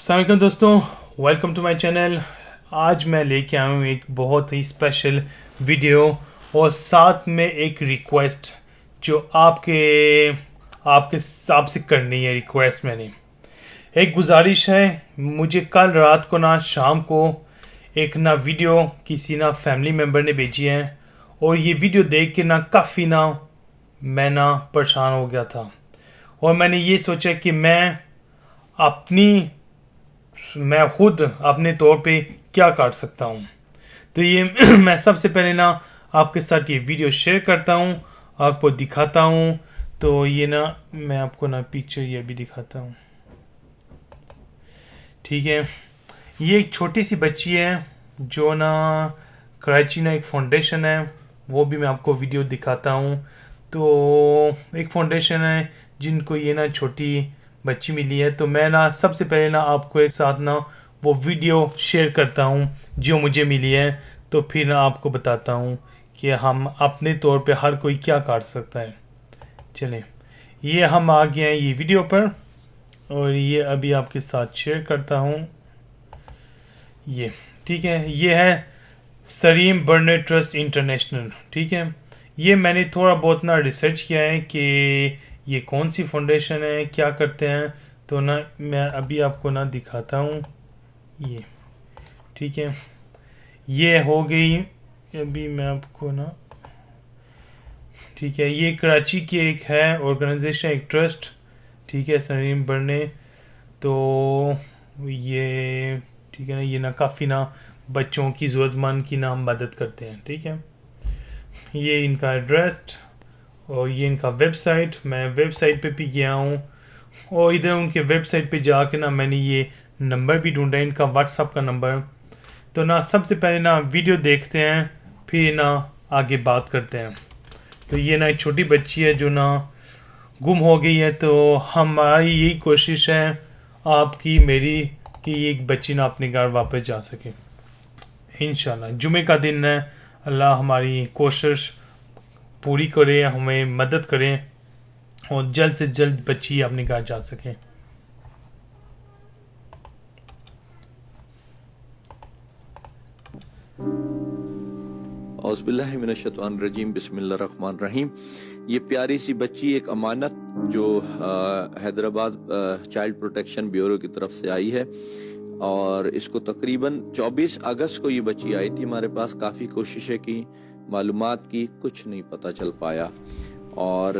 अस्सलाम वालेकुम दोस्तों, वेलकम टू माय चैनल। आज मैं लेके आया हूँ एक बहुत ही स्पेशल वीडियो और साथ में एक रिक्वेस्ट जो आपके आपसे करनी है। रिक्वेस्ट मैंने एक गुजारिश है, मुझे कल रात को ना शाम को एक ना वीडियो किसी ना फैमिली मेम्बर ने भेजी है और ये वीडियो देख के ना काफ़ी ना मैं ना परेशान हो गया था और मैंने ये सोचा कि मैं खुद अपने तौर पे क्या कर सकता हूँ। तो ये मैं सबसे पहले ना आपके साथ ये वीडियो शेयर करता हूँ, आपको दिखाता हूँ। तो ये ना मैं आपको ना पिक्चर ये भी दिखाता हूँ, ठीक है। ये एक छोटी सी बच्ची है जो ना कराची ना एक फाउंडेशन है, वो भी मैं आपको वीडियो दिखाता हूँ। तो एक फाउंडेशन है जिनको ये ना छोटी बच्ची मिली है। तो मैं ना सबसे पहले ना आपको एक साथ ना वो वीडियो शेयर करता हूँ जो मुझे मिली है, तो फिर ना आपको बताता हूँ कि हम अपने तौर पे हर कोई क्या कर सकता है। चलें, ये हम आ गए हैं ये वीडियो पर और ये अभी आपके साथ शेयर करता हूँ। ये ठीक है, ये है सलीम बर्नर ट्रस्ट इंटरनेशनल, ठीक है। ये मैंने थोड़ा बहुत ना रिसर्च किया है कि ये कौन सी फाउंडेशन है, क्या करते हैं। तो ना मैं अभी आपको ना दिखाता हूँ ये, ठीक है। ये हो गई, अभी मैं आपको ना, ठीक है। ये कराची की एक है ऑर्गेनाइजेशन, एक ट्रस्ट, ठीक है, सलीम बर्ने। तो ये ठीक है ना, ये ना काफ़ी ना बच्चों की ज़रूरतमंद की ना हम मदद करते हैं, ठीक है। ये इनका एड्रेस और ये इनका वेबसाइट, मैं वेबसाइट पे भी गया हूँ और इधर उनके वेबसाइट पे जाके ना मैंने ये नंबर भी ढूंढा, इनका व्हाट्सअप का नंबर। तो ना सबसे पहले ना वीडियो देखते हैं, फिर ना आगे बात करते हैं। तो ये ना एक छोटी बच्ची है जो ना गुम हो गई है। तो हमारी यही कोशिश है आपकी मेरी कि एक बच्ची ना अपने घर वापस जा सके इंशाल्लाह। जुमे का दिन है, अल्लाह हमारी कोशिश पूरी करे, हमें मदद करें और जल्द से जल्द बच्ची अपने घर जा सके। औज़ुबिल्लाहि मिनश्शैतानिर्रजीम, बिस्मिल्लाहिर्रहमानिर्रहीम। ये प्यारी सी बच्ची एक अमानत जो हैदराबाद चाइल्ड प्रोटेक्शन ब्यूरो की तरफ से आई है और इसको तकरीबन 24 अगस्त को ये बच्ची आई थी हमारे पास। काफ़ी कोशिशें की, मालूमात की, कुछ नहीं पता चल पाया। और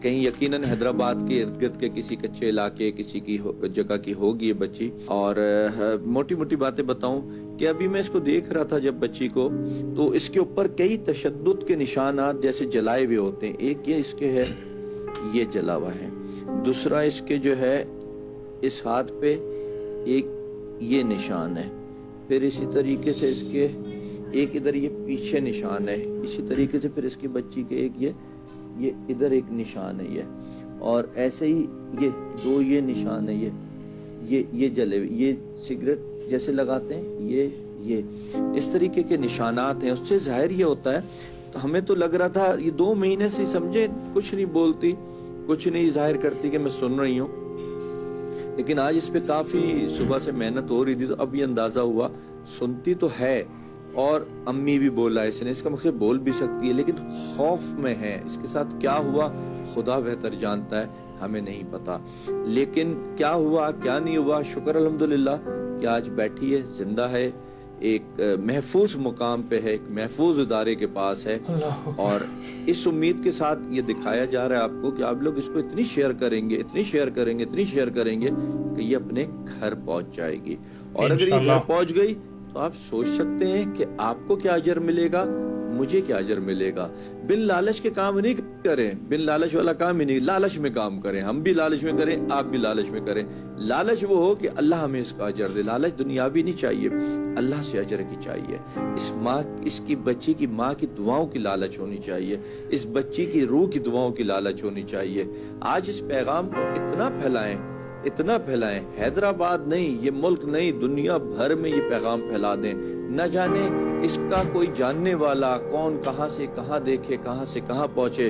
कहीं यकीनन हैदराबाद के इर्द गिर्द के किसी कच्चे इलाके किसी की जगह की होगी ये बच्ची। और मोटी मोटी बातें बताऊं कि अभी मैं इसको देख रहा था जब बच्ची को, तो इसके ऊपर कई तशद्दुद के निशानात जैसे जलाए हुए होते हैं। एक ये इसके है, ये जला हुआ है। दूसरा इसके जो है इस हाथ पे एक ये निशान है। फिर इसी तरीके से इसके एक इधर ये पीछे निशान है। इसी तरीके से फिर इसकी बच्ची के एक ये इधर एक निशान है ये, और ऐसे ही ये दो ये निशान है। ये जले हुए, ये सिगरेट जैसे लगाते हैं, ये इस तरीके के निशानात हैं। उससे जाहिर ये होता है, तो हमें तो लग रहा था ये 2 महीने से समझे कुछ नहीं बोलती, कुछ नहीं जाहिर करती कि मैं सुन रही हूँ। लेकिन आज इस पे काफी सुबह से मेहनत हो रही थी, तो अब ये अंदाजा हुआ सुनती तो है और अम्मी भी बोला इसने, इसका मकसद बोल भी सकती है, लेकिन खौफ में है। इसके साथ क्या हुआ खुदा बेहतर जानता है, हमें नहीं पता। लेकिन क्या हुआ क्या नहीं हुआ, शुक्र अल्हम्दुलिल्लाह कि आज बैठी है, जिंदा है, एक महफूज मुकाम पे है, एक महफूज इदारे के पास है। और इस उम्मीद के साथ ये दिखाया जा रहा है आपको कि आप लोग इसको इतनी शेयर करेंगे, इतनी शेयर करेंगे, इतनी शेयर करेंगे कि ये अपने घर पहुंच जाएगी। और अगर ये घर पहुंच गई तो आप सोच सकते हैं कि आपको क्या अजर मिलेगा, मुझे क्या अजर मिलेगा। बिन लालच के काम नहीं करें, बिन लालच वाला काम ही नहीं, लालच में काम करें। हम भी लालच में करें, आप भी लालच में करें। लालच वो हो कि अल्लाह हमें इसका अजर दे। लालच दुनियावी नहीं चाहिए, अल्लाह से अजर की चाहिए। इस माँ, इसकी बच्ची की माँ की दुआओं की लालच होनी चाहिए, इस बच्ची की रूह की दुआओं की लालच होनी चाहिए। आज इस पैगाम को इतना फैलाएं, हैदराबाद नहीं, ये मुल्क नहीं, दुनिया भर में ये पैगाम फैला दें। न जाने इसका कोई जानने वाला कौन, कहां से कहां देखे, कहां से कहां पहुंचे।